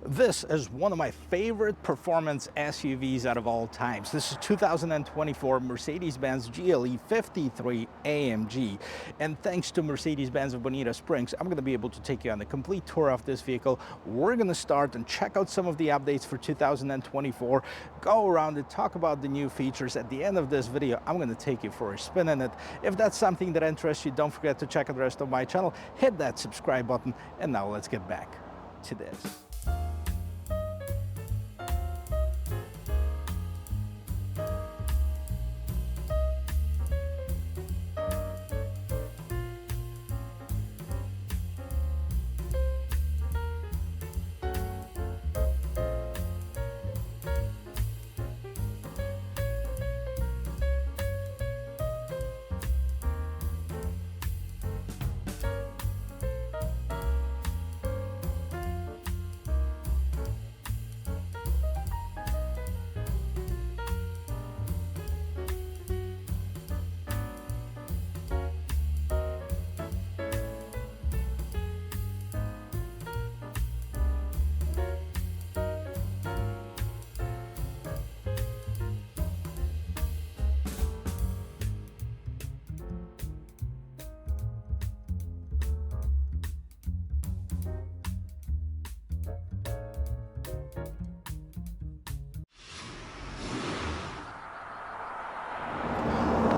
This is one of my favorite performance SUVs out of all times. This is 2024 Mercedes Benz GLE53 AMG. And thanks to Mercedes Benz of Bonita Springs, I'm going to be able to take you on a complete tour of this vehicle. We're going to start and check out some of the updates for 2024, go around and talk about the new features. At the end of this video, I'm going to take you for a spin in it. If that's something that interests you, don't forget to check out the rest of my channel, hit that subscribe button, and now let's get back to this.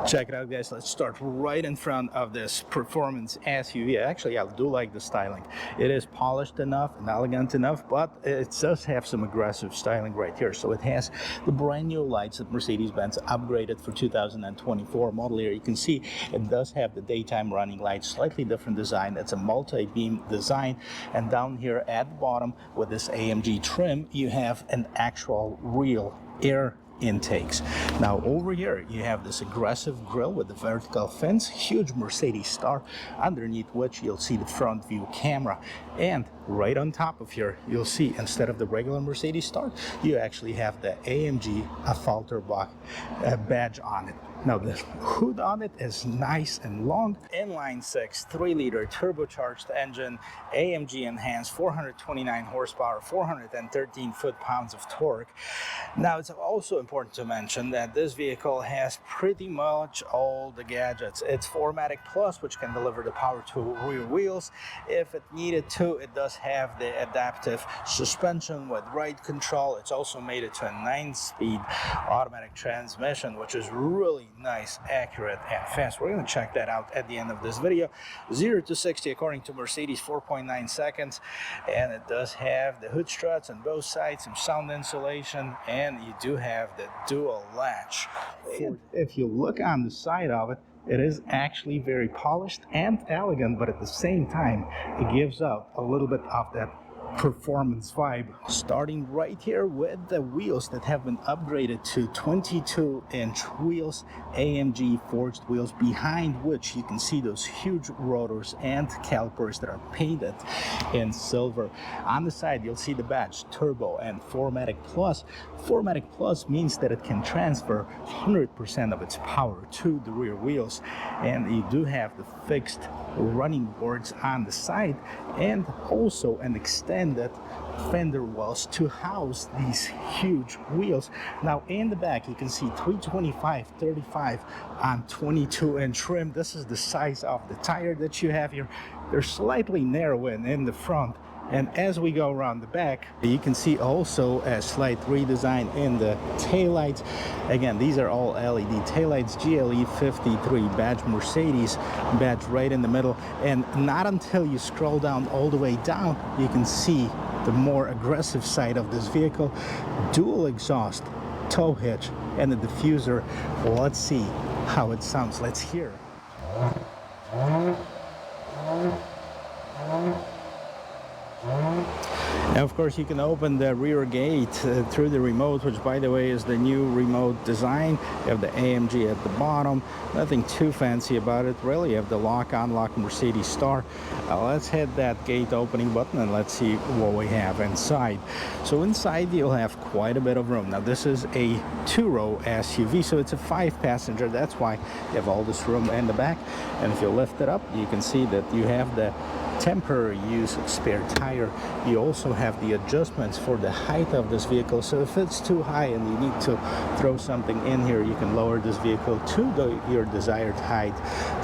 Check it out, guys. Let's start right in front of this performance SUV. Actually, I do like the styling. It is polished enough and elegant enough, but it does have some aggressive styling right here. So it has the brand new lights that Mercedes-Benz upgraded for 2024 model year. You can see it does have the daytime running lights, slightly different design. It's a multi-beam design. And down here at the bottom with this AMG trim, you have an actual real air intakes. Now over here you have this aggressive grille with the vertical fins, huge Mercedes star, underneath which you'll see the front view camera, and right on top of here you'll see, instead of the regular Mercedes star, you actually have the AMG Affalterbach badge on it. Now the hood on it is nice and long. Inline 6 3-liter turbocharged engine, AMG enhanced, 429 horsepower, 413 foot-pounds of torque. Now it's also important to mention that this vehicle has pretty much all the gadgets. It's 4MATIC Plus, which can deliver the power to rear wheels if it needed to. It does have the adaptive suspension with ride control. It's also made it to a 9-speed automatic transmission, which is really nice, accurate, and fast. We're going to check that out at the end of this video. 0 to 60 according to Mercedes, 4.9 seconds, and it does have the hood struts on both sides, some sound insulation, and you do have the dual latch. If you look on the side of it, it is actually very polished and elegant, but at the same time it gives out a little bit of that performance vibe. Starting right here with the wheels that have been upgraded to 22-inch wheels, AMG forged wheels, behind which you can see those huge rotors and calipers that are painted in silver. On the side you'll see the badge Turbo and 4MATIC Plus. 4MATIC Plus means that it can transfer 100% of its power to the rear wheels, and you do have the fixed running boards on the side and also an extended fender wells to house these huge wheels. Now in the back you can see 325/35 on 22-inch trim. This is the size of the tire that you have here. They're slightly narrow in the front. And as we go around the back, you can see also a slight redesign in the taillights. Again, these are all LED taillights, GLE53 badge, Mercedes badge right in the middle. And not until you scroll down all the way down, you can see the more aggressive side of this vehicle. Dual exhaust, tow hitch, and the diffuser. Well, let's see how it sounds. Let's hear. And of course you can open the rear gate through the remote, which by the way is the new remote design. You have the AMG at the bottom, nothing too fancy about it really. You have the lock-unlock Mercedes star. Let's hit that gate opening button and let's see what we have inside. So inside you'll have quite a bit of room. Now this is a 2-row SUV, so it's a 5-passenger. That's why you have all this room in the back. And if you lift it up, you can see that you have the temporary use spare tire. You also have the adjustments for the height of this vehicle, so if it's too high and you need to throw something in here, you can lower this vehicle to your desired height.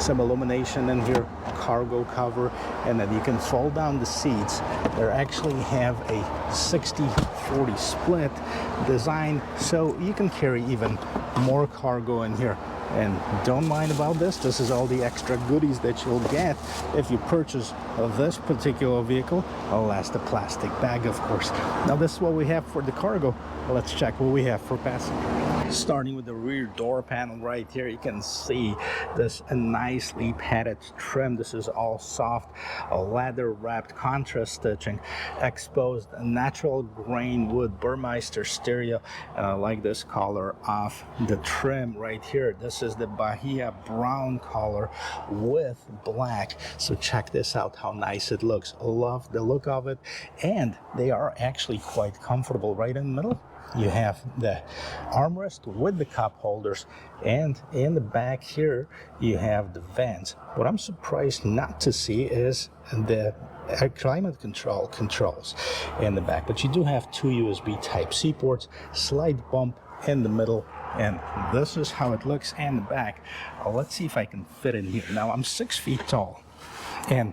Some illumination in here, cargo cover, and then you can fold down the seats. They actually have a 60-40 split design, so you can carry even more cargo in here. And don't mind about this, this is all the extra goodies that you'll get if you purchase this particular vehicle, less the plastic bag, of course. Now this is what we have for the cargo. Let's check what we have for passenger. Starting with the rear door panel right here, you can see this nicely padded trim. This is all soft leather wrapped contrast stitching, exposed natural grain wood Burmeister stereo, and I like this color of the trim right here. This is the Bahia brown color with black, so check this out, how nice it looks. Love the look of it, and they are actually quite comfortable. Right in the middle you have the armrest with the cup holders, and in the back here you have the vents. What I'm surprised not to see is the climate controls in the back, but you do have two USB Type-C ports, slight bump in the middle, and this is how it looks in the back. Let's see if I can fit in here. Now I'm 6 feet tall, and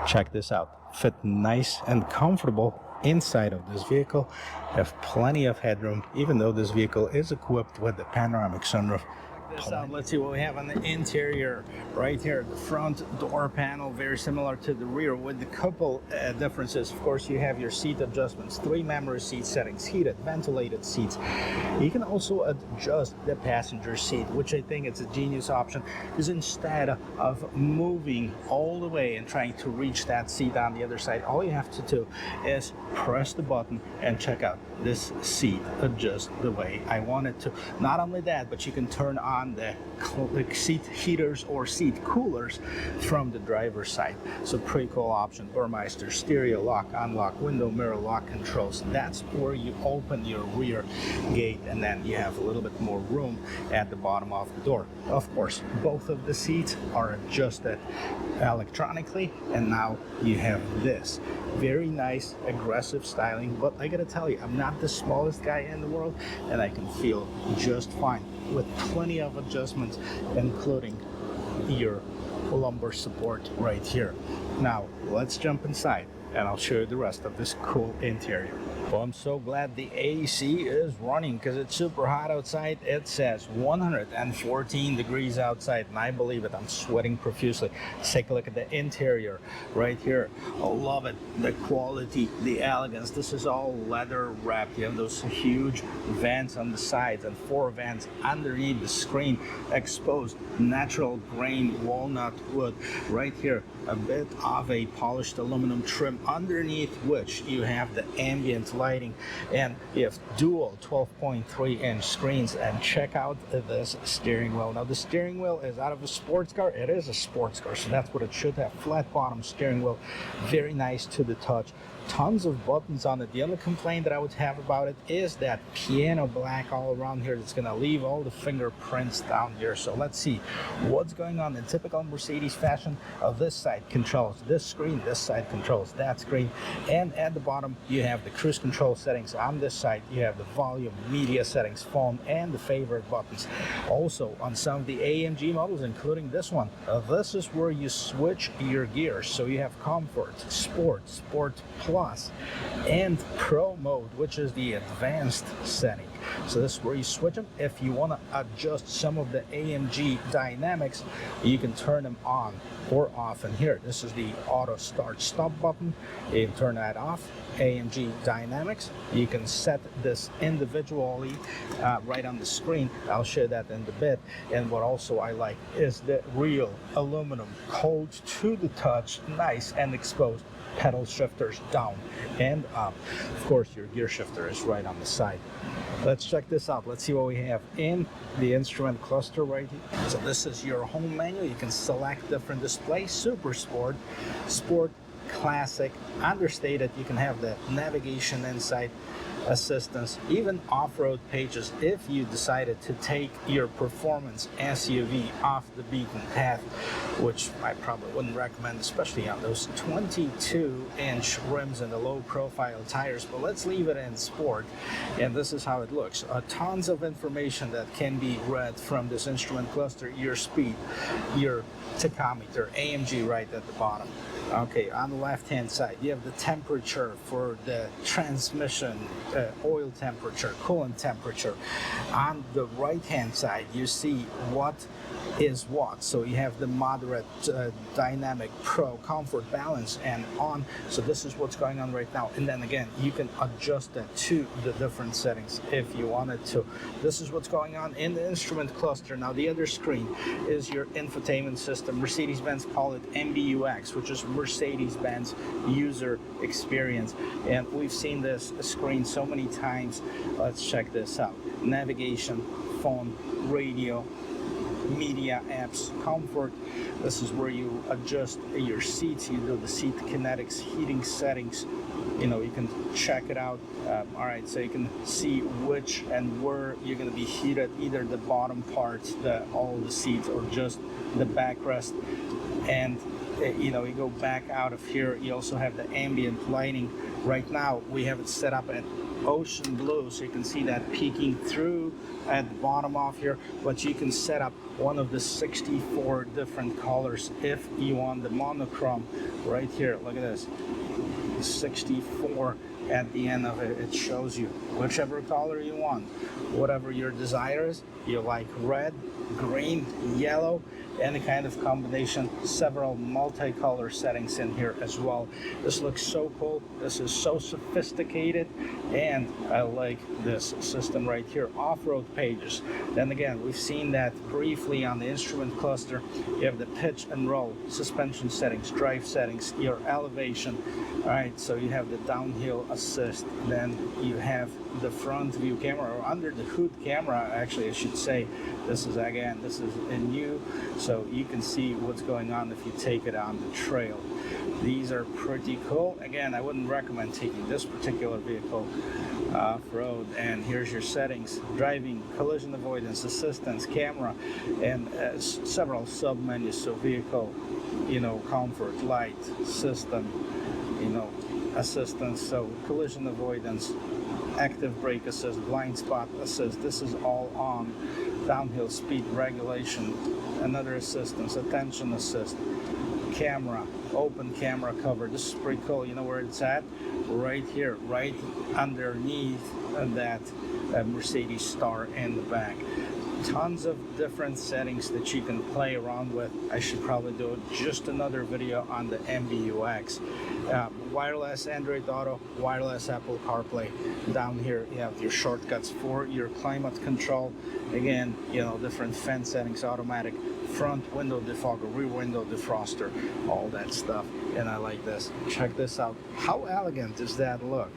check this out, fit nice and comfortable inside of this vehicle. Have plenty of headroom, even though this vehicle is equipped with the panoramic sunroof. Let's see what we have on the interior right here. The front door panel very similar to the rear, with the couple differences. Of course, you have your seat adjustments, 3 memory seat settings, heated, ventilated seats. You can also adjust the passenger seat, which I think is a genius option, because instead of moving all the way and trying to reach that seat on the other side, all you have to do is press the button and check out. This seat adjusts the way I want it to. Not only that, but you can turn on the seat heaters or seat coolers from the driver's side. So pretty cool option. Burmeister stereo, lock, unlock, window mirror lock controls. That's where you open your rear gate, and then you have a little bit more room at the bottom of the door. Of course, both of the seats are adjusted electronically, and now you have this very nice aggressive styling. But I gotta tell you, I'm not the smallest guy in the world, and I can feel just fine with plenty of adjustments, including your lumbar support right here. Now let's jump inside and I'll show you the rest of this cool interior. Well, I'm so glad the AC is running, because it's super hot outside. It says 114 degrees outside, and I believe it. I'm sweating profusely. Let's take a look at the interior right here. I love it. The quality, the elegance. This is all leather wrapped. You have those huge vents on the sides and 4 vents underneath the screen. Exposed natural grain walnut wood right here. A bit of a polished aluminum trim underneath which you have the ambient lighting, and you have dual 12.3-inch screens. And check out this steering wheel. Now the steering wheel is out of a sports car. It is a sports car, so that's what it should have. Flat bottom steering wheel, very nice to the touch. Tons of buttons on it. The only complaint that I would have about it is that piano black all around here that's gonna leave all the fingerprints down here. So let's see what's going on in typical Mercedes fashion. This side controls this screen, this side controls that screen, and at the bottom you have the cruise control settings. On this side you have the volume, media settings, phone, and the favorite buttons. Also on some of the AMG models, including this one, this is where you switch your gears. So you have comfort, sport, sport plus, and pro mode, which is the advanced setting. So this is where you switch them. If you want to adjust some of the AMG dynamics, you can turn them on or off. And here, this is the auto start stop button. You can turn that off. AMG dynamics, you can set this individually right on the screen. I'll show that in a bit. And what also I like is the real aluminum, cold to the touch, nice and exposed pedal shifters down and up. Of course, your gear shifter is right on the side. Let's check this out. Let's see what we have in the instrument cluster right here. So this is your home menu. You can select different displays: Super Sport, Sport, classic. Understated, you can have the navigation inside, assistance, even off-road pages if you decided to take your performance SUV off the beaten path, which I probably wouldn't recommend, especially on those 22-inch rims and the low-profile tires. But let's leave it in sport, and this is how it looks. Tons of information that can be read from this instrument cluster: your speed, your tachometer, AMG right at the bottom. Okay, on the left-hand side, you have the temperature for the transmission, oil temperature, coolant temperature. On the right-hand side, you see what is what. So you have the moderate, dynamic, pro, comfort, balance, and on. So this is what's going on right now. And then again, you can adjust that to the different settings if you wanted to. This is what's going on in the instrument cluster. Now the other screen is your infotainment system. Mercedes Benz call it MBUX, which is Mercedes Benz user experience. And we've seen this screen so many times. Let's check this out. Navigation, phone, radio, media apps, comfort. This is where you adjust your seats. You do the seat kinetics, heating settings. You know, you can check it out. All right, so you can see which and where you're going to be heated, either the bottom parts, all the seats, or just the backrest. And you know, you go back out of here, you also have the ambient lighting. Right now we have it set up at ocean blue, so you can see that peeking through at the bottom off here, but you can set up one of the 64 different colors if you want the monochrome. Right here, look at this, 64. At the end of it, it shows you whichever color you want, whatever your desire is. You like red, green, yellow, any kind of combination. Several multicolor settings in here as well. This looks so cool. This is so sophisticated, and I like this system right here. Off-road pages. Then again, we've seen that briefly on the instrument cluster. You have the pitch and roll, suspension settings, drive settings, your elevation. All right, so you have the downhill assist. Then you have the front view camera, or under the hood camera, actually I should say. This is a new, so you can see what's going on if you take it on the trail. These are pretty cool. Again, I wouldn't recommend taking this particular vehicle off-road. And here's your settings: driving, collision avoidance, assistance, camera, and several sub-menus. So vehicle, you know, comfort, light, system, you know, assistance, so collision avoidance, active brake assist, blind spot assist. This is all on. Downhill speed regulation, another assistance, attention assist, camera, open camera cover. This is pretty cool. You know where it's at? Right here, right underneath that Mercedes star in the back. Tons of different settings that you can play around with. I should probably do just another video on the MBUX. Wireless Android Auto, wireless Apple CarPlay. Down here you have your shortcuts for your climate control. Again, you know, different fan settings, automatic, front window defogger, rear window defroster, all that stuff. And I like this. Check this out. How elegant does that look?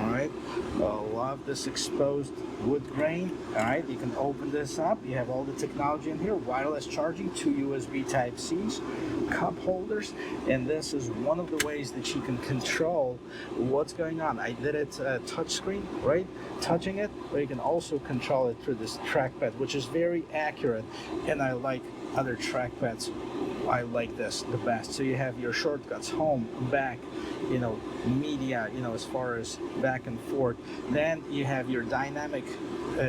All right, love this exposed wood grain. All right, you can open this up. You have all the technology in here: wireless charging, 2 USB Type-Cs, cup holders, and this is one of the ways that you can control what's going on. I did it touch screen, right? Touching it, but you can also control it through this trackpad, which is very accurate. And I like other trackpads. I like this the best. So you have your shortcuts, home, back, you know, media, you know, as far as back and forth. Then you have your dynamic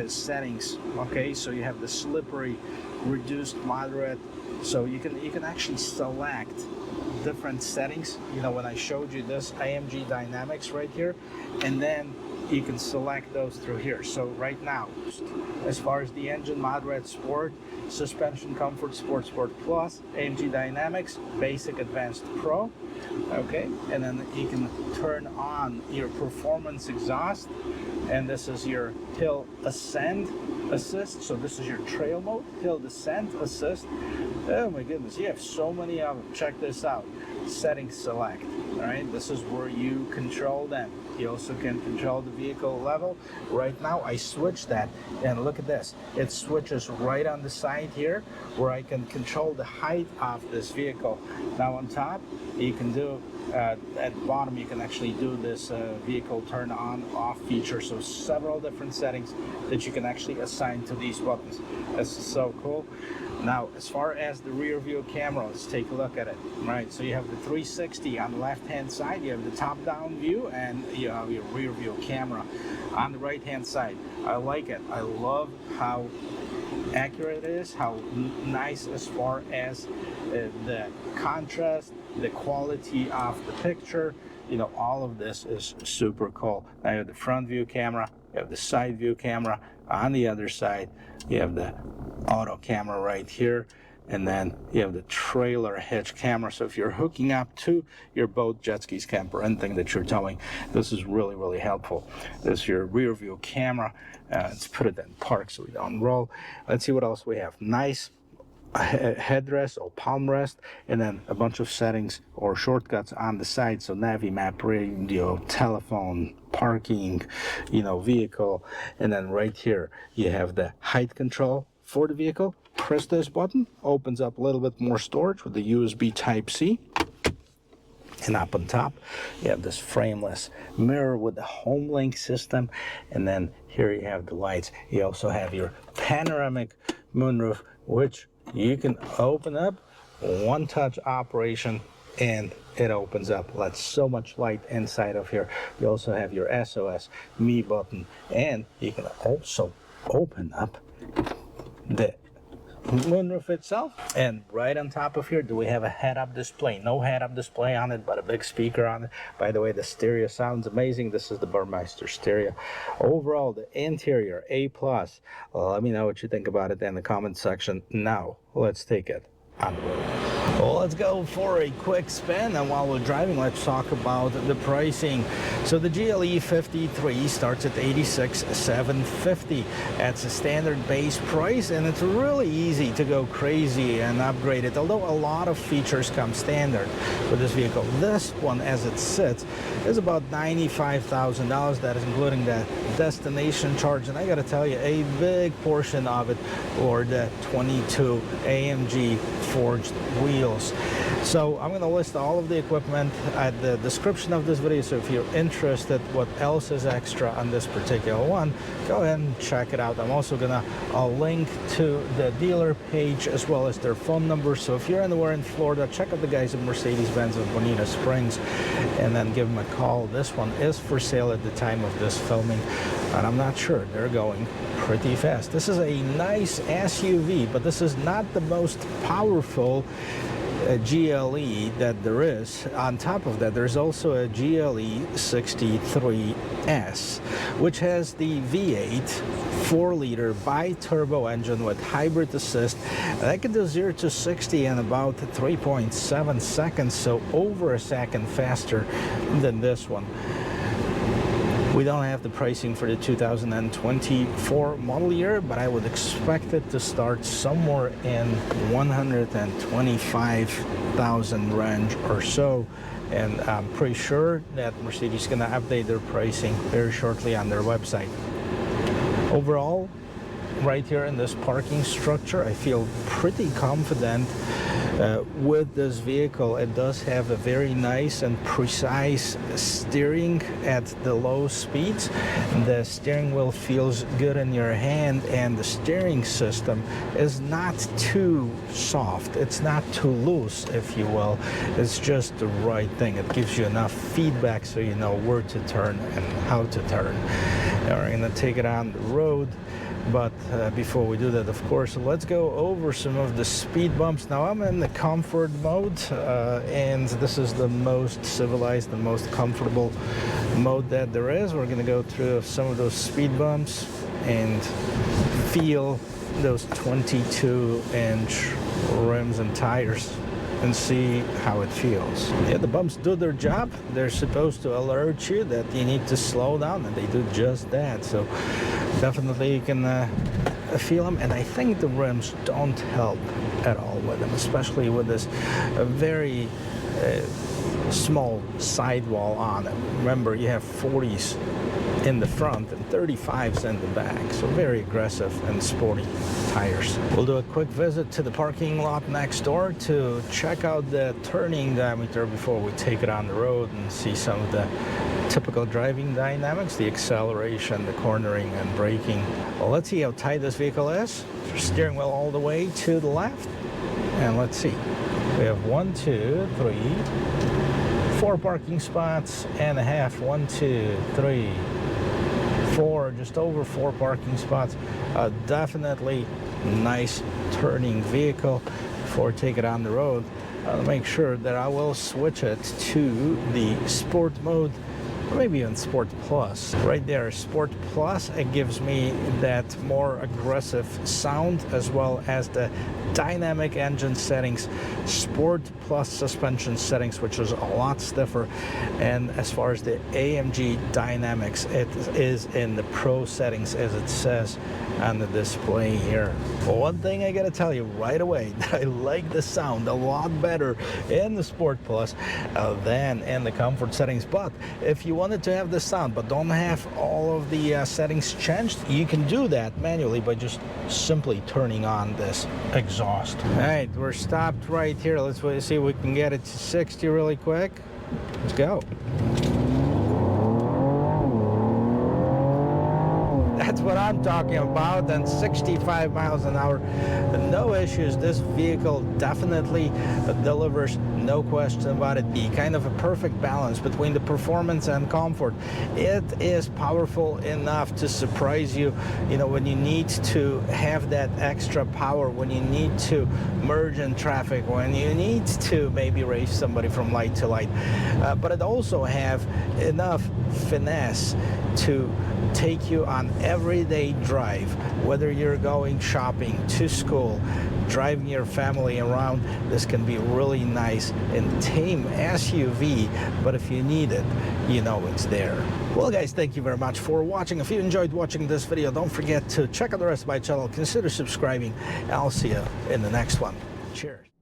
settings. Okay, so you have the slippery, reduced, moderate. So you can actually select different settings. You know, when I showed you this AMG dynamics right here, and then you can select those through here. So right now, as far as the engine, moderate, sport, suspension, comfort, sport, sport plus, AMG dynamics, basic, advanced, pro. Okay, and then you can turn on your performance exhaust, and this is your hill ascend assist. So this is your trail mode, hill descent assist. Oh my goodness, you have so many of them. Check this out. Settings select. All right, this is where you control them. You also can control the vehicle level. Right now I switched that, and look at this. It switches right on the side here where I can control the height of this vehicle. Now on top, you can do at the bottom you can actually do this vehicle turn on off feature, so several different settings that you can actually assign to these buttons. This is so cool. Now, as far as the rear view camera, let's take a look at it. Right, so you have the 360 on the left hand side, you have the top down view, and you have your rear view camera on the right hand side. I like it. I love how accurate it is, how nice as far as the contrast, the quality of the picture. You know, all of this is super cool. Now you have the front view camera, you have the side view camera. On the other side, you have the auto camera right here, and then you have the trailer hitch camera. So if you're hooking up to your boat, jet skis, camper, anything that you're towing, this is really, really helpful. This is your rear view camera. Let's put it in park so we don't roll. Let's see what else we have. Nice headrest or palm rest, and then a bunch of settings or shortcuts on the side. So Navi, map, radio, telephone, parking, you know, vehicle. And then right here you have the height control for the vehicle. Press this button, opens up a little bit more storage with the USB Type-C. And up on top you have this frameless mirror with the home link system, and then here you have the lights. You also have your panoramic moonroof, which you can open up, one touch operation, and it opens up. That's so much light inside of here. You also have your SOS Me button, and you can also open up the moonroof itself. And right on top of here, do we have a head-up display? No head-up display on it, but a big speaker on it. By the way, the stereo sounds amazing. This is the Burmeister stereo. Overall, the interior, A+. Let me know what you think about it in the comment section. Now, let's take it on the road. Well, let's go for a quick spin, and while we're driving, let's talk about the pricing. So the GLE53 starts at $86,750. That's a standard base price, and it's really easy to go crazy and upgrade it, although a lot of features come standard with this vehicle. This one, as it sits, is about $95,000. That is including the destination charge, and I gotta tell you, a big portion of it for the 22 AMG forged wheels. So I'm going to list all of the equipment at the description of this video, so if you're interested what else is extra on this particular one, go ahead and check it out. I'm also going to link to the dealer page as well as their phone number, so if you're anywhere in Florida, check out the guys at Mercedes Benz of Bonita Springs and then give them a call. This one is for sale at the time of this filming, and I'm not sure, they're going pretty fast. This is a nice SUV, but this is not the most powerful GLE that there is. On top of that, there's also a GLE53S, which has the V8 4-liter bi-turbo engine with hybrid assist. That can do 0 to 60 in about 3.7 seconds, so over a second faster than this one. We don't have the pricing for the 2024 model year, but I would expect it to start somewhere in 125,000 range or so. And I'm pretty sure that Mercedes is going to update their pricing very shortly on their website. Overall, right here in this parking structure, I feel pretty confident with this vehicle. It does have a very nice and precise steering at the low speeds. The steering wheel feels good in your hand, and the steering system is not too soft. It's not too loose, if you will. It's just the right thing. It gives you enough feedback so you know where to turn and how to turn. Now we're going to take it on the road. But before we do that, of course, let's go over some of the speed bumps. Now I'm in the comfort mode, and this is the most civilized, the most comfortable mode that there is. We're going to go through some of those speed bumps and feel those 22-inch rims and tires and see how it feels. Yeah, the bumps do their job. They're supposed to alert you that you need to slow down, and they do just that. So definitely you can feel them, and I think the rims don't help at all with them, especially with this very small sidewall on them. Remember, you have 40s in the front and 35s in the back. So very aggressive and sporty tires. We'll do a quick visit to the parking lot next door to check out the turning diameter before we take it on the road and see some of the typical driving dynamics, the acceleration, the cornering and braking. Well, let's see how tight this vehicle is. Steering wheel all the way to the left. And let's see. We have 1, 2, 3, 4 parking spots and a half. 1, 2, 3, 4, just over 4 parking spots. Definitely nice turning vehicle. Before I take it on the road, I'll make sure that I will switch it to the sport mode, or maybe even Sport Plus. Right there, Sport Plus, it gives me that more aggressive sound as well as the dynamic engine settings, Sport Plus suspension settings, which is a lot stiffer, and as far as the AMG dynamics, it is in the Pro settings as it says on the display here. Well, one thing I gotta tell you right away, that I like the sound a lot better in the Sport Plus than in the comfort settings. But if you wanted to have the sound but don't have all of the settings changed, you can do that manually by just simply turning on this exhaust. All right, we're stopped right here. Let's see if we can get it to 60 really quick. Let's go. That's what I'm talking about, and 65 miles an hour, no issues. This vehicle definitely delivers, no question about it. The kind of a perfect balance between the performance and comfort. It is powerful enough to surprise you, you know, when you need to have that extra power, when you need to merge in traffic, when you need to maybe race somebody from light to light. But it also have enough finesse to take you on everyday drive, whether you're going shopping, to school, driving your family around. This can be really nice and tame SUV, but if you need it, you know it's there. Well guys, thank you very much for watching. If you enjoyed watching this video, don't forget to check out the rest of my channel, consider subscribing, and I'll see you in the next one. Cheers.